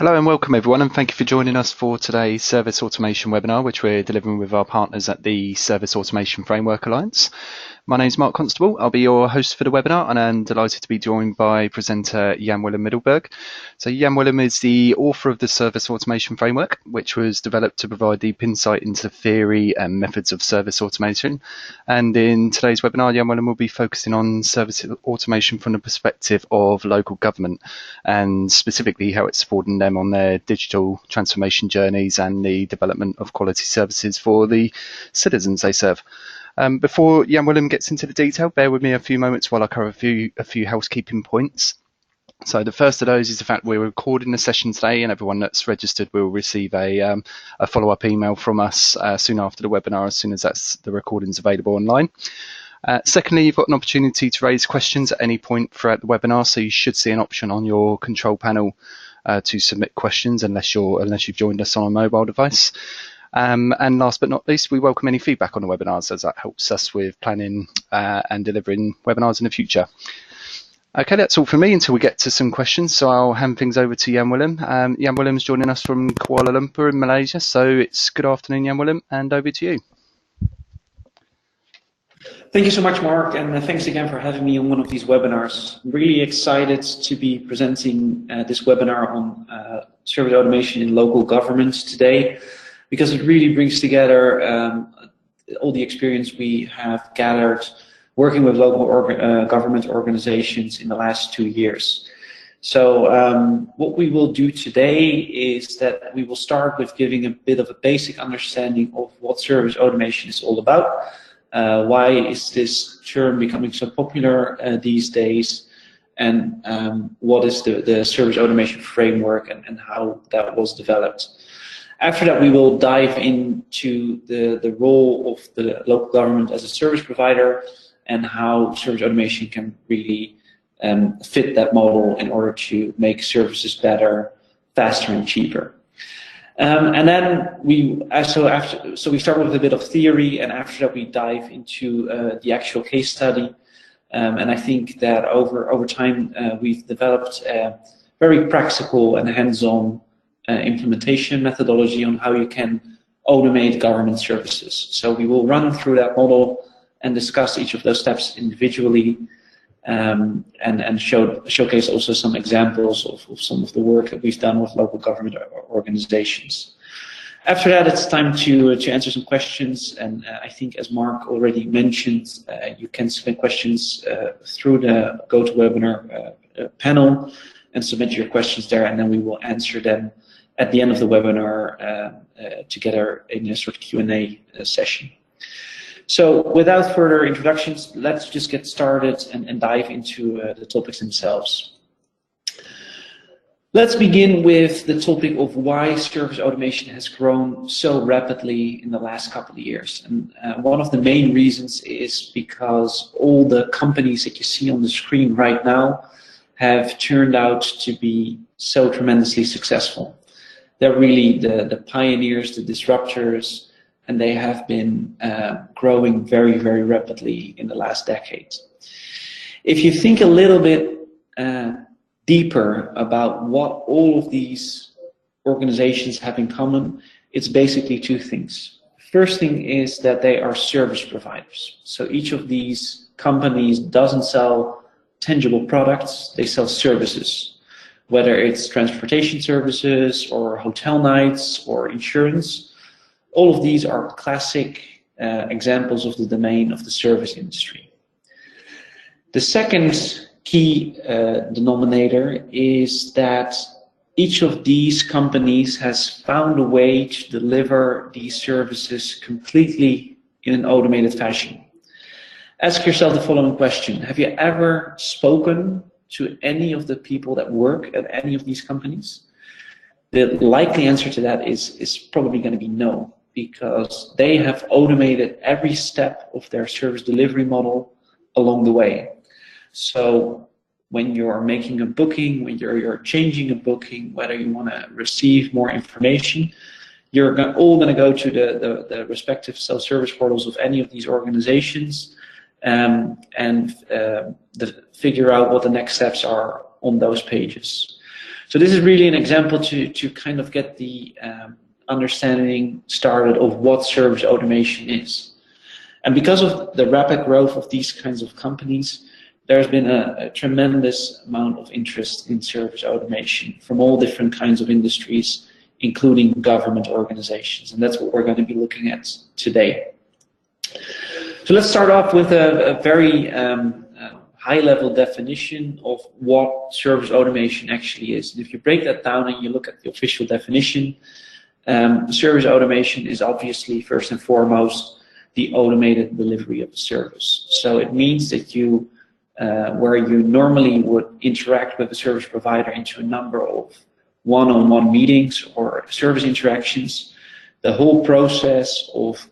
Hello and welcome everyone, and thank you for joining us for today's Service Automation webinar, which we're delivering with our partners at the Service Automation Framework Alliance. My name is Mark Constable. I'll be your host for the webinar, and I'm delighted to be joined by presenter Jan-Willem Middelberg. So Jan-Willem is the author of the Service Automation Framework, which was developed to provide deep insight into the theory and methods of service automation. And in today's webinar, Jan-Willem will be focusing on service automation from the perspective of local government, and specifically how it's supporting them on their digital transformation journeys and the development of quality services for the citizens they serve. Before Jan-Willem gets into the detail, bear with me a few moments while I cover a few housekeeping points. So the first of those is the fact we're recording the session today, and everyone that's registered will receive a follow-up email from us soon after the webinar, as soon as the recording's available online. Secondly, you've got an opportunity to raise questions at any point throughout the webinar, so you should see an option on your control panel to submit questions, unless you've joined us on a mobile device. And last but not least, we welcome any feedback on the webinars, as that helps us with planning and delivering webinars in the future. Okay, that's all from me until we get to some questions, so I'll hand things over to Jan-Willem. Jan-Willem's joining us from Kuala Lumpur in Malaysia, so it's good afternoon, Jan-Willem, and over to you. Thank you so much, Mark, and thanks again for having me on one of these webinars. I'm really excited to be presenting this webinar on service automation in local governments today, because it really brings together all the experience we have gathered working with local government organizations in the last 2 years. So what we will do today is that we will start with giving a bit of a basic understanding of what service automation is all about. Why is this term becoming so popular these days, and what is the service automation framework and how that was developed. After that, we will dive into the role of the local government as a service provider and how service automation can really fit that model in order to make services better, faster, and cheaper. And then we start with a bit of theory, and after that we dive into the actual case study. And I think that over time we've developed a very practical and hands-on implementation methodology on how you can automate government services. So we will run through that model and discuss each of those steps individually, and showcase also some examples of some of the work that we've done with local government organizations. After that, it's time to answer some questions, and I think, as Mark already mentioned, you can submit questions through the GoToWebinar panel and submit your questions there, and then we will answer them at the end of the webinar together in a sort of Q&A session. So without further introductions, let's just get started and dive into the topics themselves. Let's begin with the topic of why service automation has grown so rapidly in the last couple of years. And one of the main reasons is because all the companies that you see on the screen right now have turned out to be so tremendously successful. They're really the pioneers, the disruptors, and they have been growing very, very rapidly in the last decade. If you think a little bit deeper about what all of these organizations have in common, it's basically two things. First thing is that they are service providers. So each of these companies doesn't sell tangible products, they sell services, whether it's transportation services or hotel nights or insurance. All of these are classic examples of the domain of the service industry. The second key denominator is that each of these companies has found a way to deliver these services completely in an automated fashion. Ask yourself the following question. Have you ever spoken to any of the people that work at any of these companies? The likely answer to that is probably going to be no, because they have automated every step of their service delivery model along the way. So when you're making a booking, when you're changing a booking, whether you want to receive more information, you're all going to go to the respective self-service portals of any of these organizations and figure out what the next steps are on those pages. So this is really an example to kind of get the understanding started of what service automation is. And because of the rapid growth of these kinds of companies, there's been a tremendous amount of interest in service automation from all different kinds of industries, including government organizations. And that's what we're going to be looking at today. So let's start off with a very high-level definition of what service automation actually is. And if you break that down and you look at the official definition, service automation is obviously first and foremost the automated delivery of a service. So it means that you where you normally would interact with a service provider into a number of one-on-one meetings or service interactions, the whole process of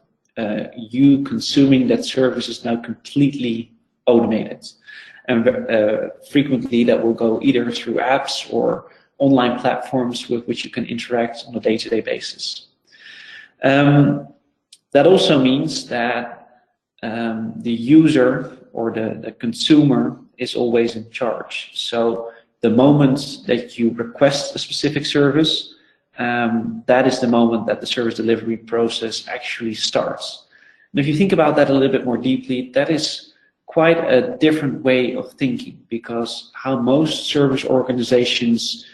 you consuming that service is now completely automated. And frequently that will go either through apps or online platforms with which you can interact on a day-to-day basis. That also means that the user or the consumer is always in charge. So the moment that you request a specific service, that is the moment that the service delivery process actually starts. And if you think about that a little bit more deeply, that is quite a different way of thinking, because how most service organizations,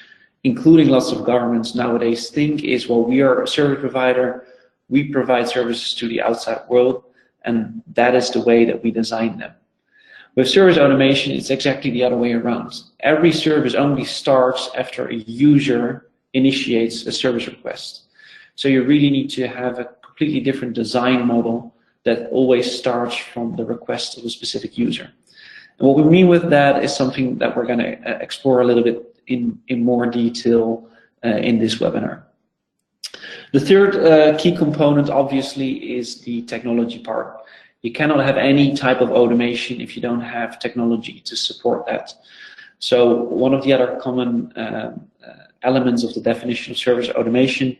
including lots of governments nowadays, think is, well, we are a service provider, we provide services to the outside world, and that is the way that we design them. With service automation, it's exactly the other way around. Every service only starts after a user initiates a service request. So you really need to have a completely different design model that always starts from the request of a specific user. And what we mean with that is something that we're going to explore a little bit in more detail in this webinar. The third key component, obviously, is the technology part. You cannot have any type of automation if you don't have technology to support that. So one of the other common elements of the definition of service automation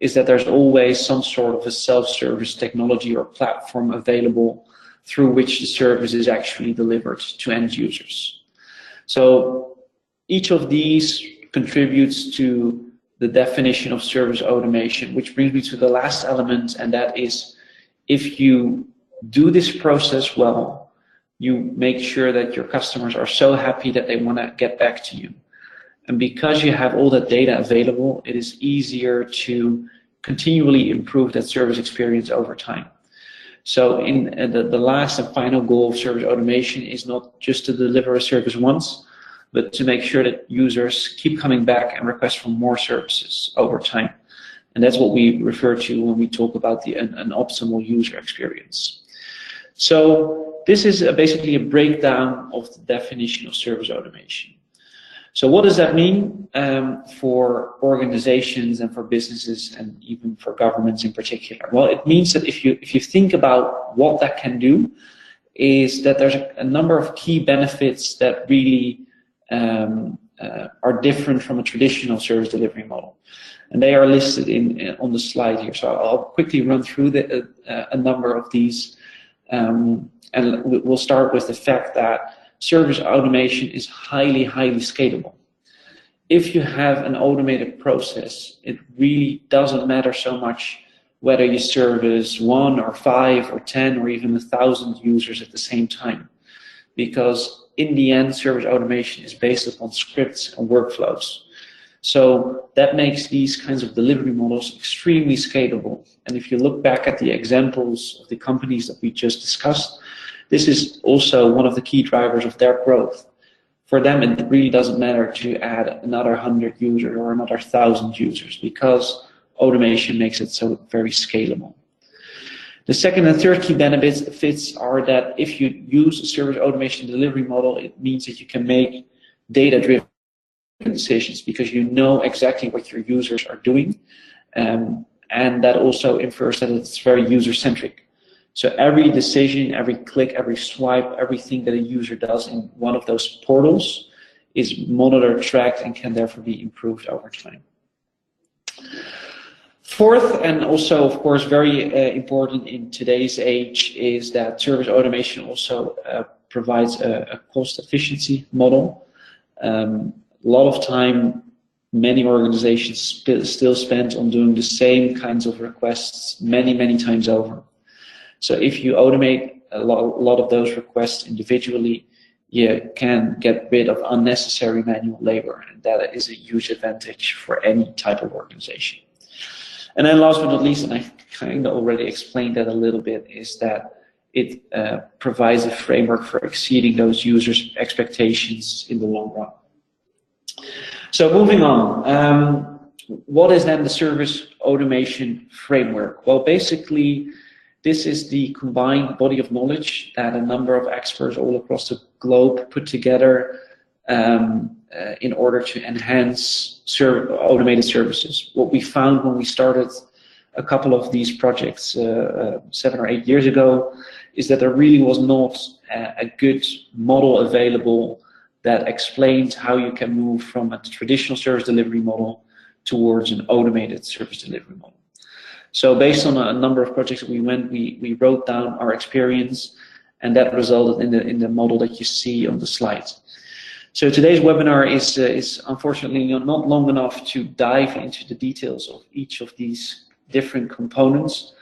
is that there's always some sort of a self-service technology or platform available through which the service is actually delivered to end users. So each of these contributes to the definition of service automation, which brings me to the last element, and that is, if you do this process well, you make sure that your customers are so happy that they want to get back to you. And because you have all that data available, it is easier to continually improve that service experience over time. So in the last and final goal of service automation is not just to deliver a service once, but to make sure that users keep coming back and request for more services over time. And that's what we refer to when we talk about an optimal user experience. So this is basically a breakdown of the definition of service automation. So what does that mean for organizations and for businesses and even for governments in particular? Well, it means that if you think about what that can do, is that there's a number of key benefits that really are different from a traditional service delivery model. And they are listed on the slide here. So I'll quickly run through a number of these. And we'll start with the fact that service automation is highly scalable. If you have an automated process, it really doesn't matter so much whether you service 1 or 5 or 10 or even 1,000 users at the same time. Because in the end, service automation is based upon scripts and workflows. So that makes these kinds of delivery models extremely scalable. And if you look back at the examples of the companies that we just discussed, this is also one of the key drivers of their growth. For them, it really doesn't matter to add another 100 users or another 1,000 users, because automation makes it so very scalable. The second and third key benefits are that if you use a service automation delivery model, it means that you can make data-driven decisions because you know exactly what your users are doing. And that also infers that it's very user-centric. So every decision, every click, every swipe, everything that a user does in one of those portals is monitored, tracked, and can therefore be improved over time. Fourth, and also of course very important in today's age, is that service automation also provides a cost efficiency model. A lot of time many organizations still spend on doing the same kinds of requests many times over. So if you automate a lot of those requests individually, you can get rid of unnecessary manual labor, and that is a huge advantage for any type of organization. And then last but not least, and I kind of already explained that a little bit, is that it provides a framework for exceeding those users' expectations in the long run. So moving on, what is then the service automation framework? Well, basically, this is the combined body of knowledge that a number of experts all across the globe put together in order to enhance automated services. What we found when we started a couple of these projects 7 or 8 years ago is that there really was not a good model available that explains how you can move from a traditional service delivery model towards an automated service delivery model. So based on a number of projects that we wrote down our experience, and that resulted in the model that you see on the slide. So today's webinar is unfortunately not long enough to dive into the details of each of these different components,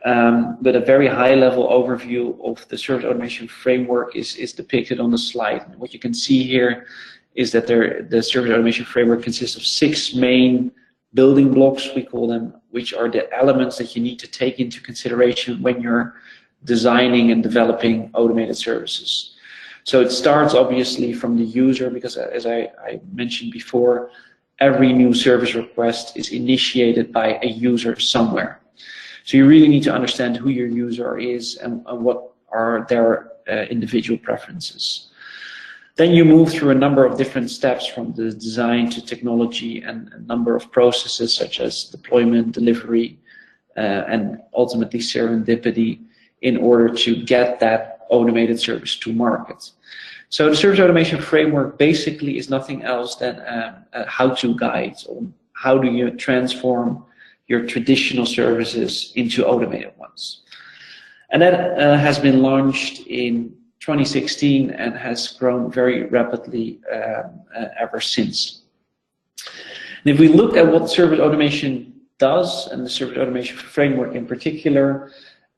but a very high-level overview of the service automation framework is depicted on the slide. And what you can see here is that the service automation framework consists of 6 main building blocks, we call them, which are the elements that you need to take into consideration when you're designing and developing automated services. So it starts obviously from the user, because as I mentioned before, every new service request is initiated by a user somewhere. So you really need to understand who your user is and what are their individual preferences. Then you move through a number of different steps from the design to technology and a number of processes such as deployment, delivery, and ultimately serendipity in order to get that automated service to market. So the service automation framework basically is nothing else than a how-to guide on how do you transform your traditional services into automated ones. And that has been launched in 2016 and has grown very rapidly ever since. And if we look at what service automation does, and the service automation framework in particular,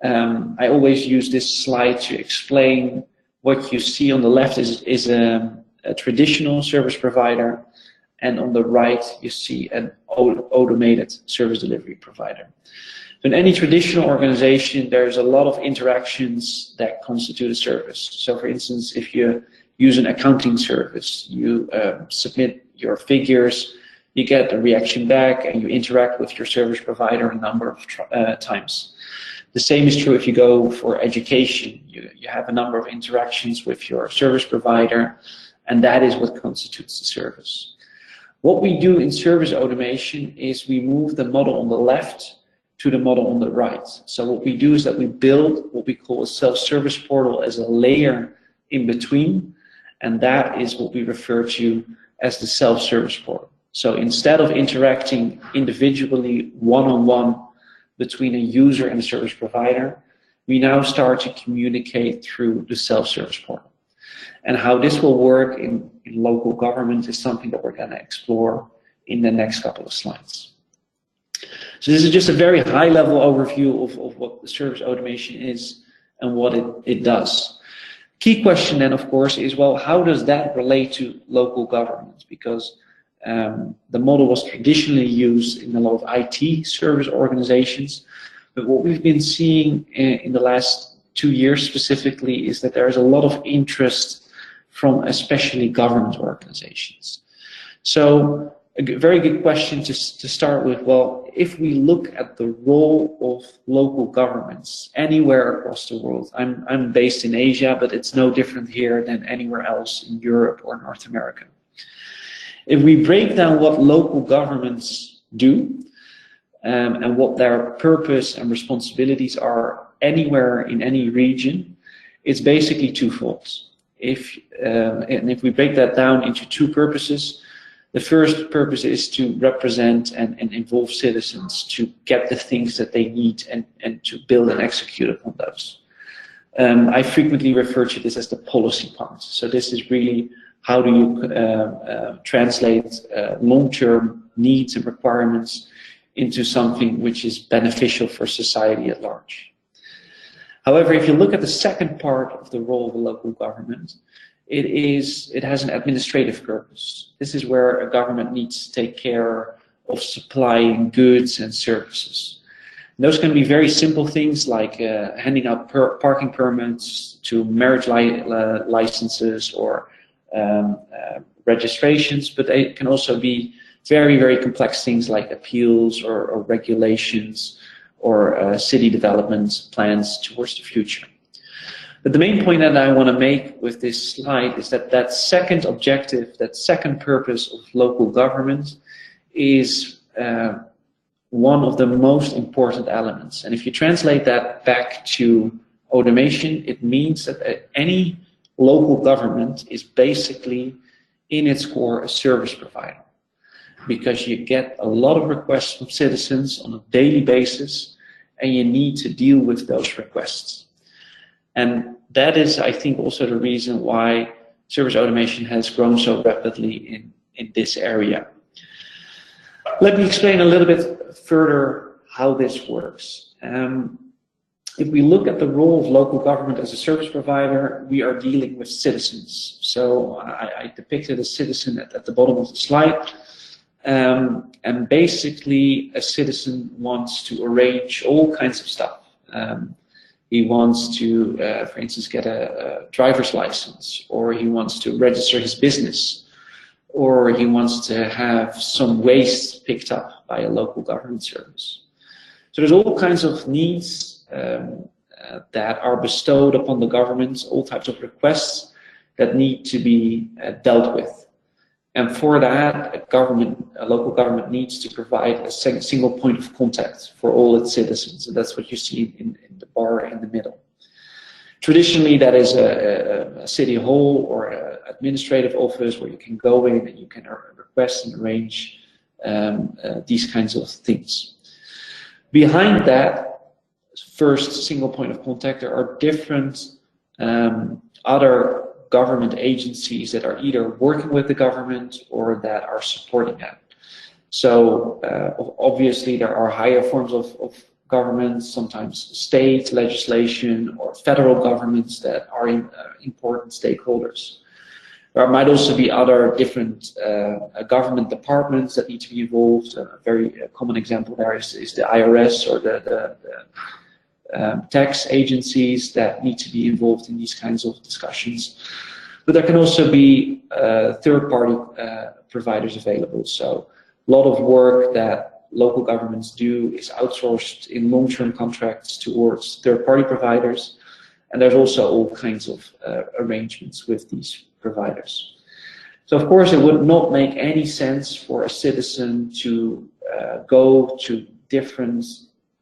I always use this slide to explain what you see on the left is a traditional service provider, and on the right you see an automated service delivery provider. In any traditional organization, there's a lot of interactions that constitute a service. So for instance, if you use an accounting service, you submit your figures, you get a reaction back, and you interact with your service provider a number of times. The same is true if you go for education. You have a number of interactions with your service provider, and that is what constitutes the service. What we do in service automation is we move the model on the left to the model on the right. So what we do is that we build what we call a self-service portal as a layer in between, and that is what we refer to as the self-service portal. So instead of interacting individually one-on-one between a user and a service provider, we now start to communicate through the self-service portal. And how this will work in local government is something that we're going to explore in the next couple of slides. So this is just a very high-level overview of what the service automation is and what it does. Key question then, of course, is, well, how does that relate to local governments? Because the model was traditionally used in a lot of IT service organizations, but what we've been seeing in the last 2 years specifically is that there is a lot of interest from especially government organizations. So a very good question to start with, well, if we look at the role of local governments anywhere across the world, I'm based in Asia, but it's no different here than anywhere else in Europe or North America. If we break down what local governments do and what their purpose and responsibilities are anywhere in any region, it's basically twofold. And if we break that down into 2 purposes, the first purpose is to represent and involve citizens to get the things that they need and to build and execute upon those. I frequently refer to this as the policy part. So this is really how do you translate long-term needs and requirements into something which is beneficial for society at large. However, if you look at the second part of the role of a local government, it has an administrative purpose. This is where a government needs to take care of supplying goods and services. And those can be very simple things like handing out parking permits to marriage licenses or registrations, but they can also be very, very complex things like appeals or regulations or city development plans towards the future. But the main point that I want to make with this slide is that that second objective, that second purpose of local government is one of the most important elements. And if you translate that back to automation, it means that any local government is basically in its core a service provider, because you get a lot of requests from citizens on a daily basis and you need to deal with those requests. And that is, I think, also the reason why service automation has grown so rapidly in this area. Let me explain a little bit further how this works. If we look at the role of local government as a service provider, we are dealing with citizens. So I depicted a citizen at the bottom of the slide. And basically, a citizen wants to arrange all kinds of stuff. He wants to, for instance, get a driver's license, or he wants to register his business, or he wants to have some waste picked up by a local government service. So there's all kinds of needs that are bestowed upon the government, all types of requests that need to be dealt with. And for that, a local government needs to provide a single point of contact for all its citizens. And that's what you see in the bar in the middle. Traditionally, that is a city hall or an administrative office where you can go in and you can request and arrange these kinds of things. Behind that first single point of contact, there are different other government agencies that are either working with the government or that are supporting that. So obviously there are higher forms of government, sometimes state legislation or federal governments that are important stakeholders. There might also be other different government departments that need to be involved. A very common example there is the IRS or the tax agencies that need to be involved in these kinds of discussions. But there can also be third-party providers available. So a lot of work that local governments do is outsourced in long-term contracts towards third-party providers. And there's also all kinds of arrangements with these providers. So of course it would not make any sense for a citizen to go to different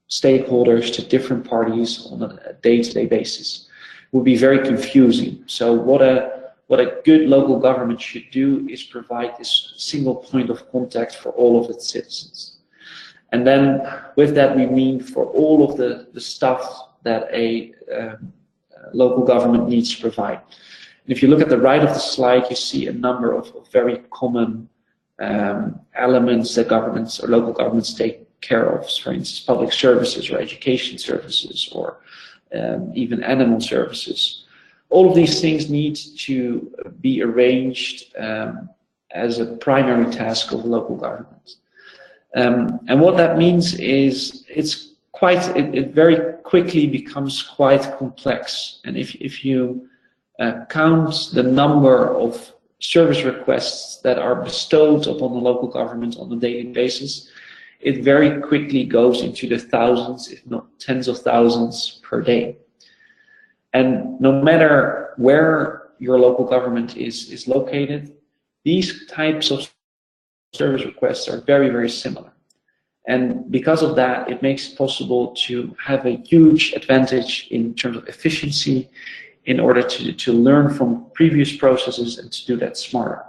stakeholders, to different parties on a day-to-day basis. It would be very confusing. So what a good local government should do is provide this single point of contact for all of its citizens. And then with that we mean for all of the stuff that a local government needs to provide. And if you look at the right of the slide, you see a number of very common elements that governments or local governments take care of, for instance, public services or education services or even animal services. All of these things need to be arranged as a primary task of local government. And what that means is it very quickly becomes quite complex. And if you count the number of service requests that are bestowed upon the local government on a daily basis, it very quickly goes into the thousands, if not tens of thousands per day. And no matter where your local government is located, these types of service requests are very, very similar. And because of that, it makes it possible to have a huge advantage in terms of efficiency in order to learn from previous processes and to do that smarter.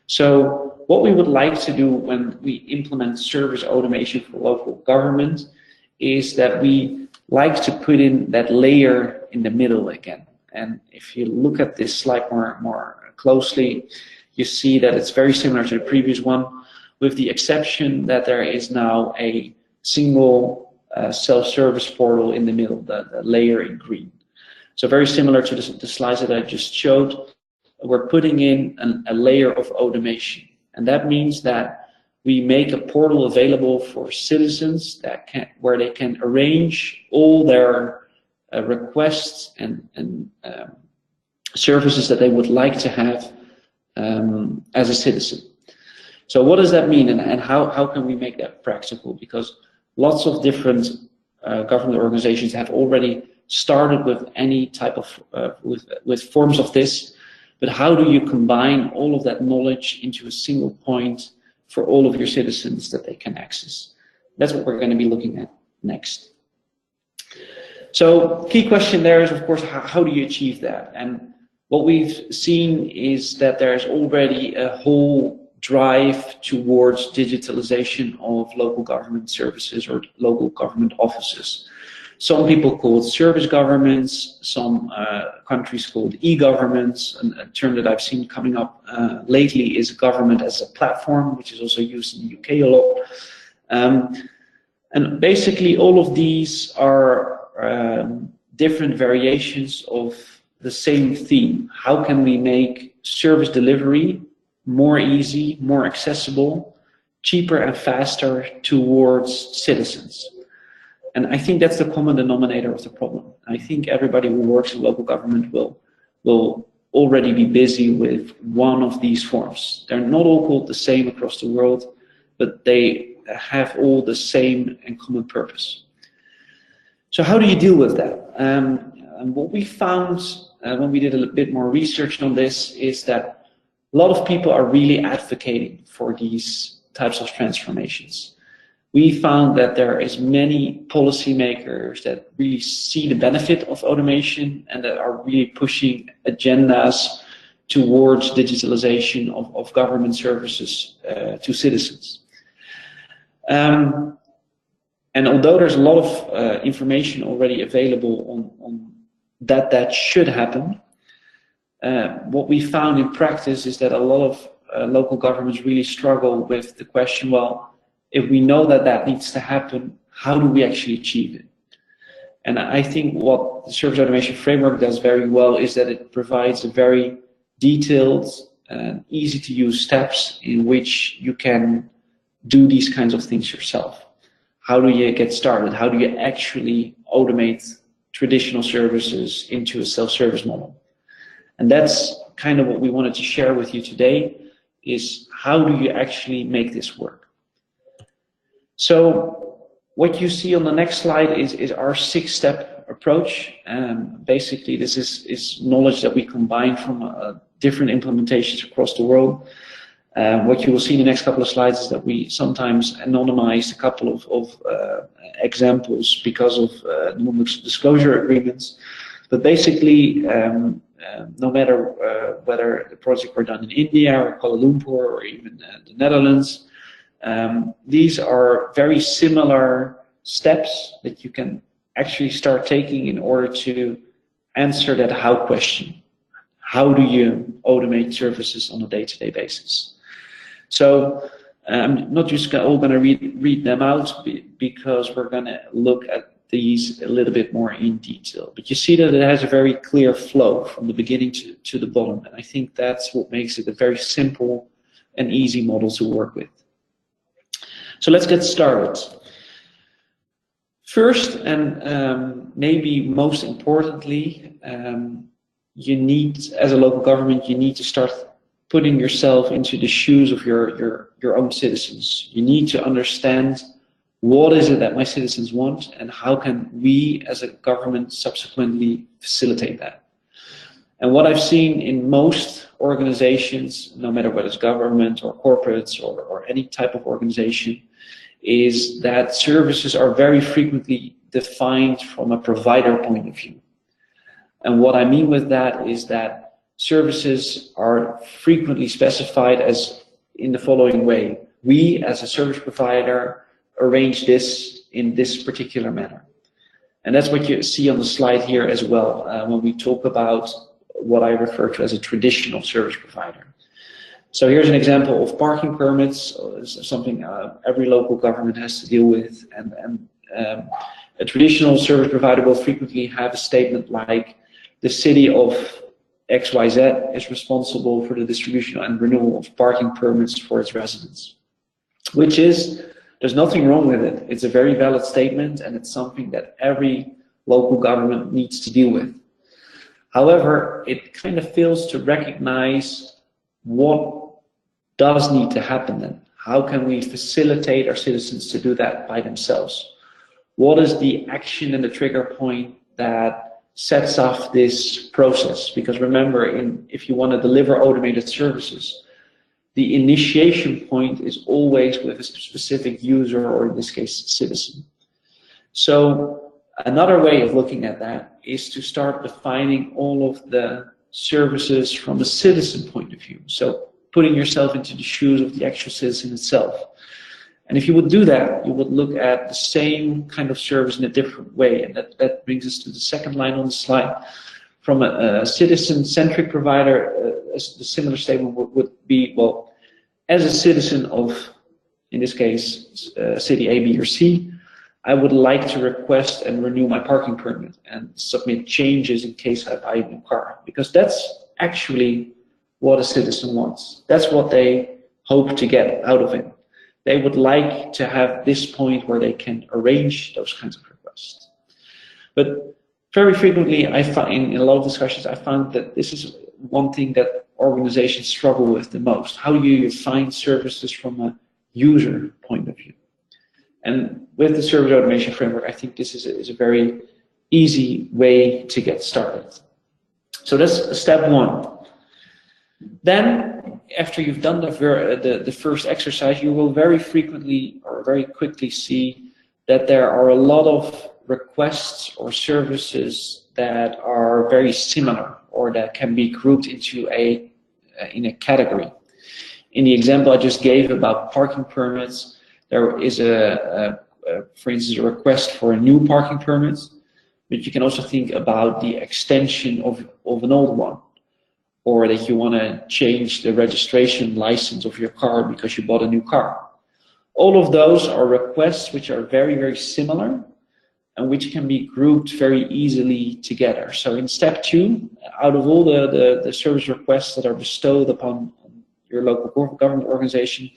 So what we would like to do when we implement service automation for local government is that we like to put in that layer in the middle again. And if you look at this slide more closely, you see that it's very similar to the previous one, with the exception that there is now a single self-service portal in the middle, the layer in green. So very similar to the slides that I just showed, we're putting in a layer of automation. And that means that we make a portal available for citizens where they can arrange all their requests and services that they would like to have as a citizen. So what does that mean, and how can we make that practical? Because lots of different government organizations have already started with any type of with forms of this, but how do you combine all of that knowledge into a single point for all of your citizens that they can access? That's what we're going to be looking at next. So key question there is, of course, how do you achieve that? And what we've seen is that there's already a whole drive towards digitalization of local government services or local government offices. Some people call it service governments, some countries call it e-governments, and a term that I've seen coming up lately is government as a platform, which is also used in the UK a lot. And basically all of these are different variations of the same theme. How can we make service delivery more easy, more accessible, cheaper and faster towards citizens? And I think that's the common denominator of the problem. I think everybody who works in local government will already be busy with one of these forms. They're not all called the same across the world, but they have all the same and common purpose. So how do you deal with that? And what we found when we did a little bit more research on this is that a lot of people are really advocating for these types of transformations. We found that there is many policymakers that really see the benefit of automation and that are really pushing agendas towards digitalization of government services to citizens. And although there's a lot of information already available on that should happen, what we found in practice is that a lot of local governments really struggle with the question, well, if we know that needs to happen, how do we actually achieve it? And I think what the Service Automation Framework does very well is that it provides a very detailed and easy to use steps in which you can do these kinds of things yourself. How do you get started? How do you actually automate traditional services into a self-service model? And that's kind of what we wanted to share with you today, is how do you actually make this work? So what you see on the next slide is our 6-step approach. Basically, this is knowledge that we combine from different implementations across the world. What you will see in the next couple of slides is that we sometimes anonymize a couple of examples because of non-disclosure agreements. But basically, no matter whether the project were done in India or Kuala Lumpur or even the Netherlands, these are very similar steps that you can actually start taking in order to answer that how question. How do you automate services on a day-to-day basis? So I'm not just all going to read them out because we're going to look at these a little bit more in detail. But you see that it has a very clear flow from the beginning to the bottom. And I think that's what makes it a very simple and easy model to work with. So let's get started. First, and maybe most importantly, you need, as a local government, you need to start putting yourself into the shoes of your own citizens. You need to understand what is it that my citizens want and how can we as a government subsequently facilitate that. And what I've seen in most organizations, no matter whether it's government or corporates or any type of organization, is that services are very frequently defined from a provider point of view. And what I mean with that is that services are frequently specified as in the following way. We, as a service provider, arrange this in this particular manner. And that's what you see on the slide here as well. When we talk about what I refer to as a traditional service provider. So here's an example of parking permits, something every local government has to deal with, and a traditional service provider will frequently have a statement like, the city of XYZ is responsible for the distribution and renewal of parking permits for its residents. Which is, there's nothing wrong with it. It's a very valid statement, and it's something that every local government needs to deal with. However, it kind of fails to recognize what does need to happen then. How can we facilitate our citizens to do that by themselves? What is the action and the trigger point that sets off this process? Because remember, if you want to deliver automated services, the initiation point is always with a specific user, or in this case, citizen. So another way of looking at that is to start defining all of the services from a citizen point of view. So putting yourself into the shoes of the actual citizen itself. And if you would do that, you would look at the same kind of service in a different way. And that brings us to the second line on the slide. From a citizen-centric provider, the similar statement would be, well, as a citizen of, in this case, city A, B, or C, I would like to request and renew my parking permit and submit changes in case I buy a new car. Because that's actually what a citizen wants. That's what they hope to get out of it. They would like to have this point where they can arrange those kinds of requests. But very frequently, I find in a lot of discussions, I found that this is one thing that organizations struggle with the most. How do you find services from a user point of view? And with the service automation framework, I think this is a very easy way to get started. So that's step one. Then, after you've done the first exercise, you will very frequently or very quickly see that there are a lot of requests or services that are very similar, or that can be grouped into in a category. In the example I just gave about parking permits, there is for instance, a request for a new parking permit, but you can also think about the extension of an old one, or that you want to change the registration license of your car because you bought a new car. All of those are requests which are very, very similar and which can be grouped very easily together. So in step two, out of all the service requests that are bestowed upon your local government organization,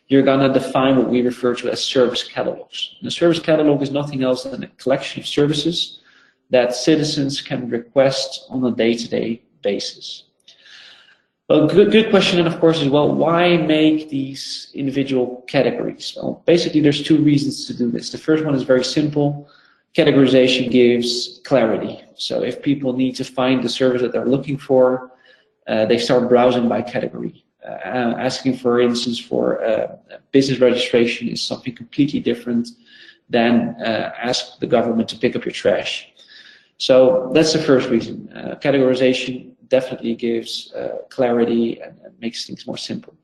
you're going to define what we refer to as service catalogs. And the service catalog is nothing else than a collection of services that citizens can request on a day-to-day basis. Well, good question, and of course, is, well, why make these individual categories? Well, basically, there's two reasons to do this. The first one is very simple. Categorization gives clarity. So if people need to find the service that they're looking for, they start browsing by category. Asking, for instance, for business registration is something completely different than ask the government to pick up your trash. So that's the first reason. Categorization definitely gives clarity and makes things more simple.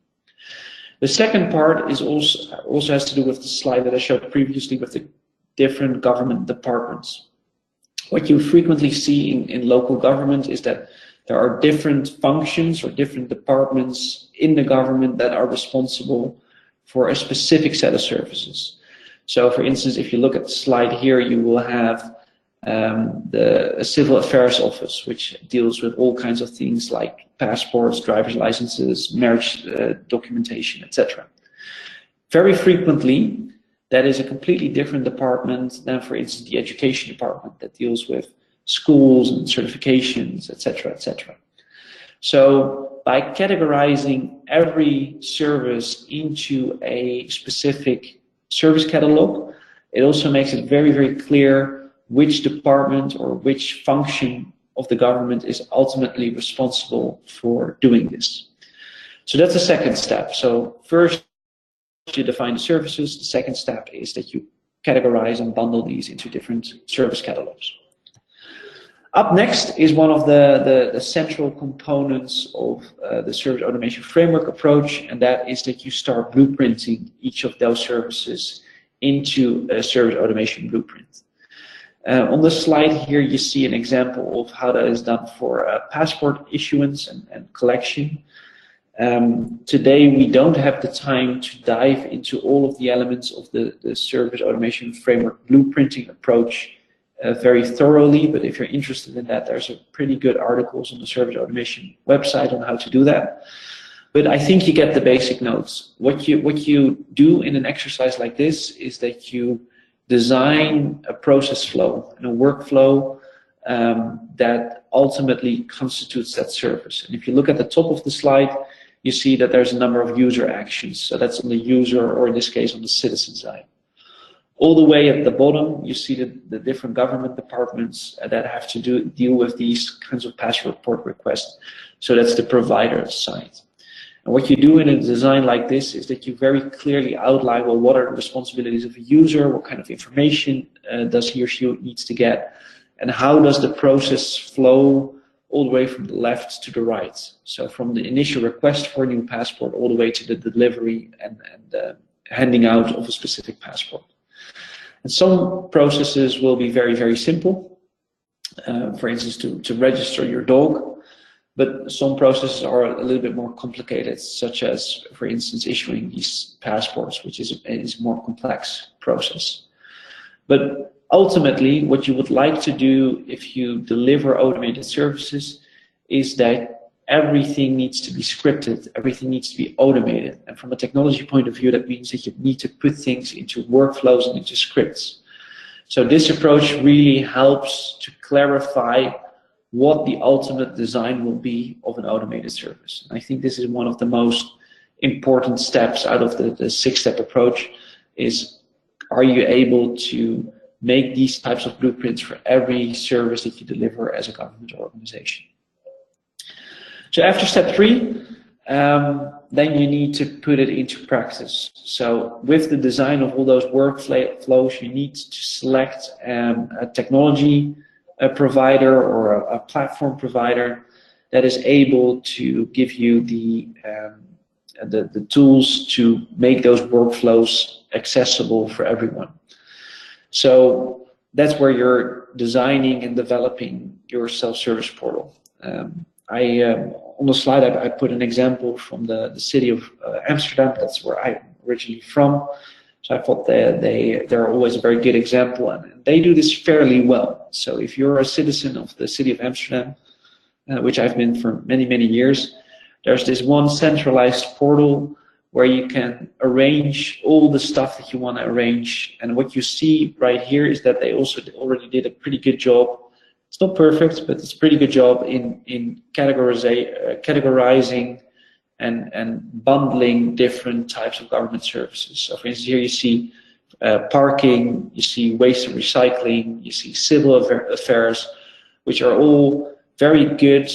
The second part is also has to do with the slide that I showed previously with the different government departments. What you frequently see in local government is that there are different functions or different departments in the government that are responsible for a specific set of services. So for instance, if you look at the slide here, you will have the Civil Affairs Office, which deals with all kinds of things like passports, driver's licenses, marriage documentation, etc. Very frequently, that is a completely different department than, for instance, the Education Department that deals with schools and certifications, etc., etc. So by categorizing every service into a specific service catalog, it also makes it very, very clear which department or which function of the government is ultimately responsible for doing this. So that's the second step. So first, you define the services. The second step is that you categorize and bundle these into different service catalogs. Up next is one of the central components of the service automation framework approach, and that is that you start blueprinting each of those services into a service automation blueprint. On the slide here, you see an example of how that is done for passport issuance and collection. Today, we don't have the time to dive into all of the elements of the service automation framework blueprinting approach very thoroughly, but if you're interested in that, there's a pretty good articles on the service automation website on how to do that. But I think you get the basic notes. What you do in an exercise like this is that you design a process flow and a workflow that ultimately constitutes that service. And if you look at the top of the slide, you see that there's a number of user actions. So that's on the user, or in this case on the citizen side. All the way at the bottom, you see the different government departments that have to deal with these kinds of passport requests. So that's the provider side. And what you do in a design like this is that you very clearly outline, well, what are the responsibilities of a user, what kind of information does he or she needs to get, and how does the process flow all the way from the left to the right. So from the initial request for a new passport all the way to the delivery and handing out of a specific passport. And some processes will be very, very simple. For instance, to register your dog. But some processes are a little bit more complicated, such as, for instance, issuing these passports, which is a more complex process. But ultimately, what you would like to do if you deliver automated services is that everything needs to be scripted, everything needs to be automated. And from a technology point of view, that means that you need to put things into workflows and into scripts. So this approach really helps to clarify what the ultimate design will be of an automated service. And I think this is one of the most important steps out of the 6-step approach is, are you able to make these types of blueprints for every service that you deliver as a government organization? So after step 3, then you need to put it into practice. So with the design of all those workflows, you need to select a technology provider or a platform provider that is able to give you the tools to make those workflows accessible for everyone. So that's where you're designing and developing your self-service portal. On the slide, I put an example from the city of Amsterdam. That's where I'm originally from. So I thought they're always a very good example, and they do this fairly well. So if you're a citizen of the city of Amsterdam, which I've been for many, many years, there's this one centralized portal where you can arrange all the stuff that you want to arrange. And what you see right here is that they also already did a pretty good job. It's not perfect, but it's a pretty good job in categorizing and bundling different types of government services. So for instance, here you see parking, you see waste and recycling, you see civil affairs, which are all very good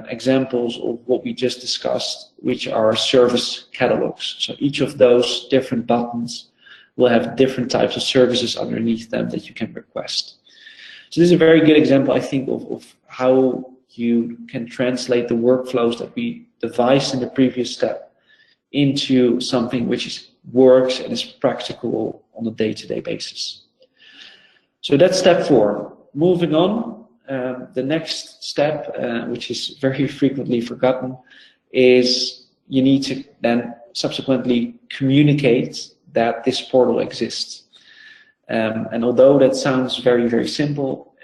examples of what we just discussed, which are service catalogs. So each of those different buttons will have different types of services underneath them that you can request. So this is a very good example, I think, of how you can translate the workflows that we devised in the previous step into something which works and is practical on a day-to-day basis. So that's step 4. Moving on, the next step, which is very frequently forgotten, is you need to then subsequently communicate that this portal exists. And although that sounds very, very simple,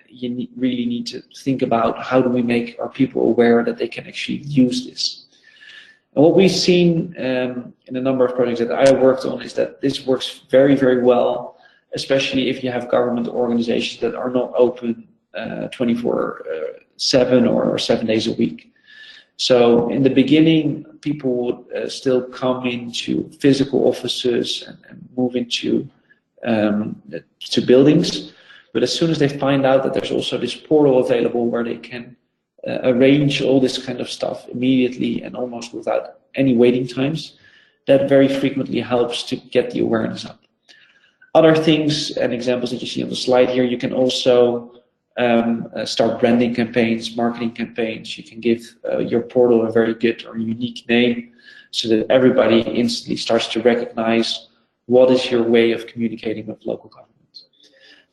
you really need to think about how do we make our people aware that they can actually use this. And what we've seen in a number of projects that I worked on is that this works very, very well, especially if you have government organizations that are not open 24/7 or 7 days a week. So in the beginning, people would still come into physical offices and move into to buildings. But as soon as they find out that there's also this portal available where they can arrange all this kind of stuff immediately and almost without any waiting times, that very frequently helps to get the awareness up. Other things and examples that you see on the slide here, you can also start branding campaigns, marketing campaigns. You can give your portal a very good or unique name so that everybody instantly starts to recognize what is your way of communicating with local government.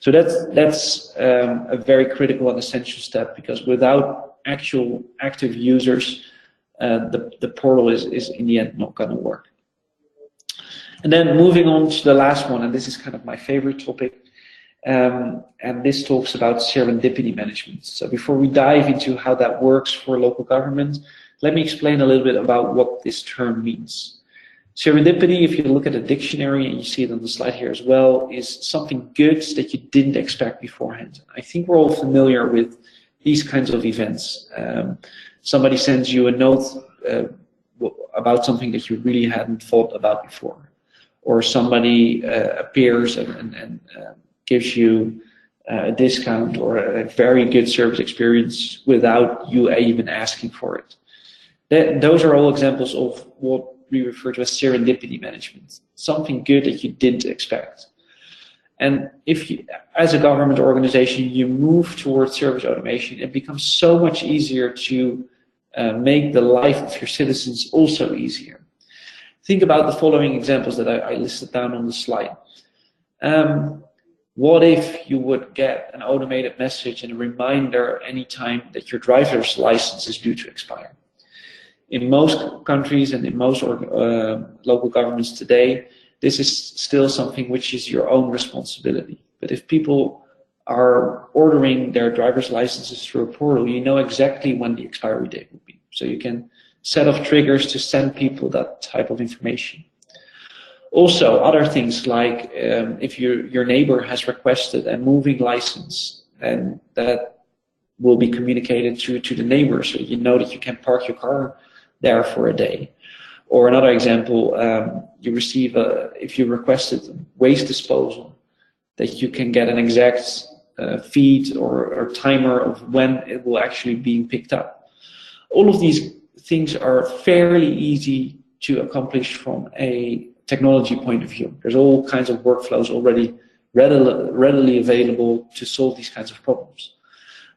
So that's a very critical and essential step, because without actual active users, the portal is in the end not going to work. And then moving on to the last one, and this is kind of my favorite topic, and this talks about serendipity management. So before we dive into how that works for local government, let me explain a little bit about what this term means. Serendipity, if you look at a dictionary, and you see it on the slide here as well, is something good that you didn't expect beforehand. I think we're all familiar with these kinds of events. Somebody sends you a note about something that you really hadn't thought about before, or somebody appears and gives you a discount or a very good service experience without you even asking for it. Those are all examples of what we refer to as serendipity management, something good that you didn't expect. And if you, as a government organization, you move towards service automation, it becomes so much easier to make the life of your citizens also easier. Think about the following examples that I listed down on the slide. What if you would get an automated message and a reminder anytime that your driver's license is due to expire? In most countries and in most local governments today, this is still something which is your own responsibility. But if people are ordering their driver's licenses through a portal, you know exactly when the expiry date will be. So you can set off triggers to send people that type of information. Also, other things like if your neighbor has requested a moving license, then that will be communicated to the neighbor, so you know that you can park your car there for a day. Or another example, you receive if you requested waste disposal, that you can get an exact feed or timer of when it will actually be picked up. All of these things are fairly easy to accomplish from a technology point of view. There's all kinds of workflows already readily available to solve these kinds of problems.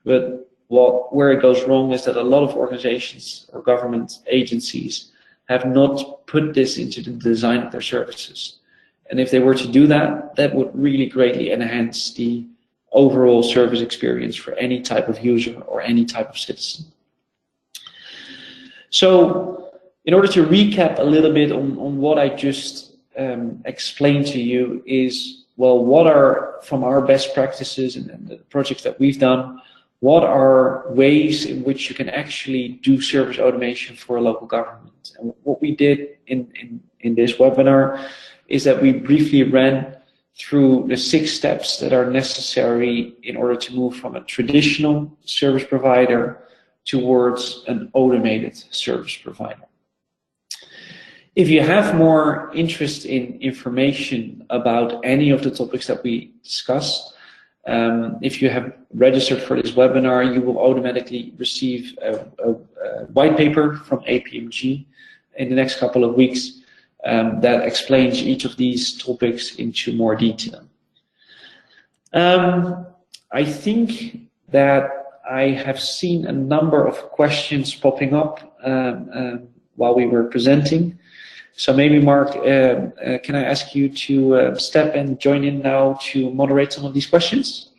But where it goes wrong is that a lot of organizations or government agencies have not put this into the design of their services. And if they were to do that, that would really greatly enhance the overall service experience for any type of user or any type of citizen. So in order to recap a little bit on what I just explained to you is, well, what are, from our best practices and the projects that we've done, what are ways in which you can actually do service automation for a local government? And what we did in this webinar is that we briefly ran through the 6 steps that are necessary in order to move from a traditional service provider towards an automated service provider. If you have more interest in information about any of the topics that we discussed, if you have registered for this webinar, you will automatically receive a white paper from APMG in the next couple of weeks that explains each of these topics into more detail. I think that I have seen a number of questions popping up while we were presenting. So maybe, Mark, can I ask you to step and join in now to moderate some of these questions?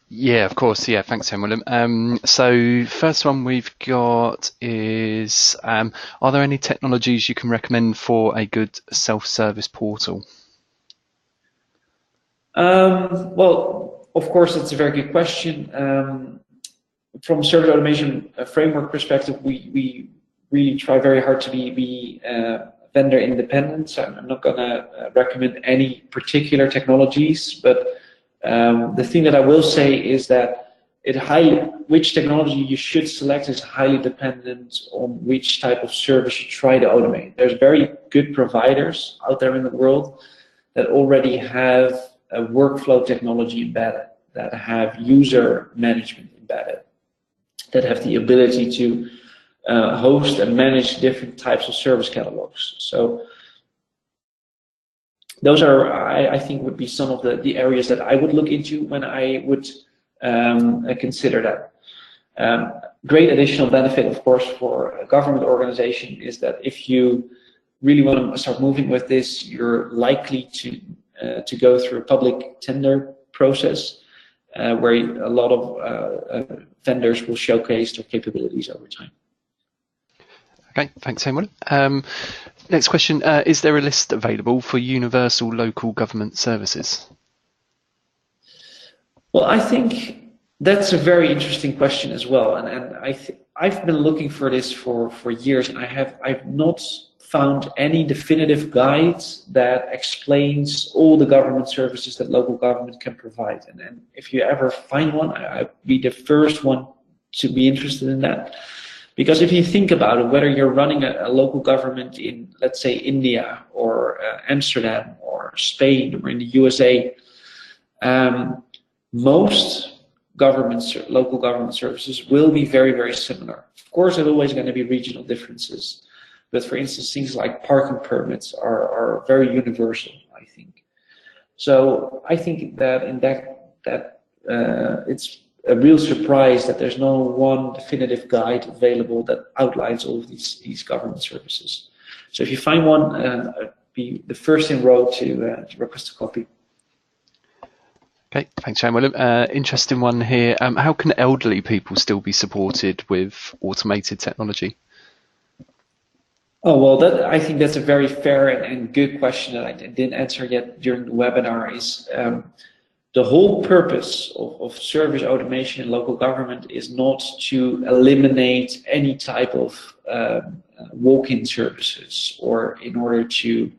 Yeah, of course. Yeah, thanks, Willem. So first one we've got is, are there any technologies you can recommend for a good self-service portal? Well, of course, that's a very good question. From a service automation framework perspective, we really try very hard to be vendor independent. So I'm not going to recommend any particular technologies, but the thing that I will say is that which technology you should select is highly dependent on which type of service you try to automate. There's very good providers out there in the world that already have a workflow technology embedded, that have user management embedded, that have the ability to host and manage different types of service catalogs. So those are, I think, would be some of the areas that I would look into when I would consider that. Great additional benefit, of course, for a government organization is that if you really want to start moving with this, you're likely to go through a public tender process. where a lot of vendors will showcase their capabilities over time. Okay, thanks, Emily. Next question, is there a list available for universal local government services? Well, I think that's a very interesting question as well. And I've been looking for this for years, and I've not found any definitive guide that explains all the government services that local government can provide. And if you ever find one, I'd be the first one to be interested in that. Because if you think about it, whether you're running a local government in, let's say, India or Amsterdam or Spain or in the USA, most local government services will be very, very similar. Of course, there's always going to be regional differences. But for instance, things like parking permits are very universal, I think. So I think that in that it's a real surprise that there's no one definitive guide available that outlines all of these government services. So if you find one, be the first in row to request a copy. Okay, thanks, Shane William. Interesting one here. How can elderly people still be supported with automated technology? Oh, well, I think that's a very fair and good question that I didn't answer yet during the webinar. Is the whole purpose of service automation in local government is not to eliminate any type of walk-in services, or in order to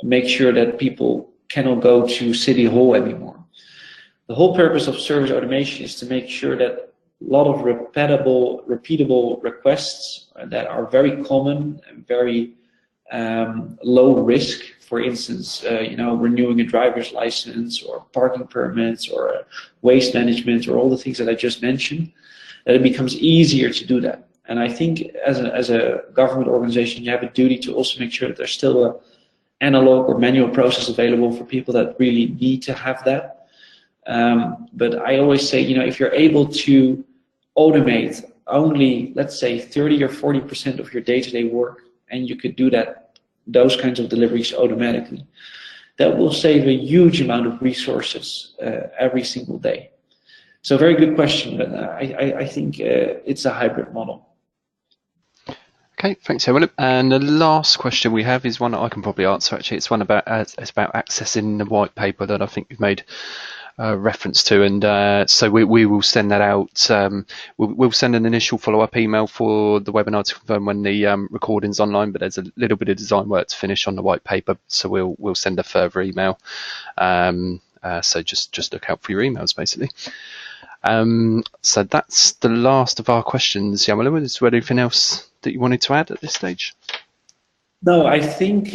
make sure that people cannot go to City Hall anymore. The whole purpose of service automation is to make sure that a lot of repeatable requests that are very common and very low risk, for instance, renewing a driver's license or parking permits or waste management or all the things that I just mentioned, that it becomes easier to do that. And I think as a government organization, you have a duty to also make sure that there's still an analog or manual process available for people that really need to have that. But I always say, if you're able to automate only, let's say, 30 or 40% of your day-to-day work, and you could do those kinds of deliveries automatically, that will save a huge amount of resources every single day. So very good question, but I think it's a hybrid model. Okay, thanks, William. And the last question we have is one that I can probably answer. Actually, it's about accessing the white paper that I think you've made reference to, and so we will send that out. We'll send an initial follow-up email for the webinar to confirm when the recording's online, but there's a little bit of design work to finish on the white paper, so we'll send a further email. So just look out for your emails, basically. So that's the last of our questions. Yamala, is there anything else that you wanted to add at this stage? No, I think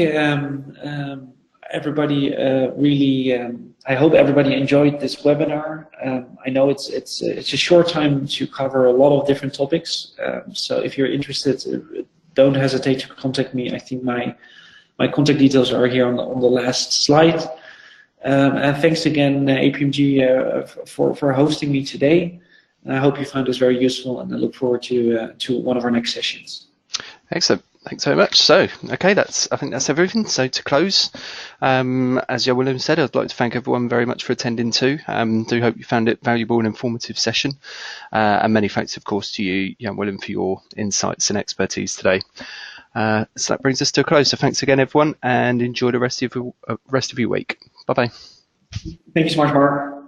everybody really. I hope everybody enjoyed this webinar. I know it's a short time to cover a lot of different topics. So if you're interested, don't hesitate to contact me. I think my contact details are here on the last slide. And thanks again, APMG, for hosting me today. And I hope you found this very useful, and I look forward to one of our next sessions. Excellent. Thanks very much. So, okay, I think that's everything. So to close, as Jan Willem said, I'd like to thank everyone very much for attending too. Do hope you found it valuable and informative session. And many thanks, of course, to you, Jan Willem, for your insights and expertise today. So that brings us to a close. So thanks again, everyone, and enjoy the rest of your week. Bye-bye. Thank you so much, Mark.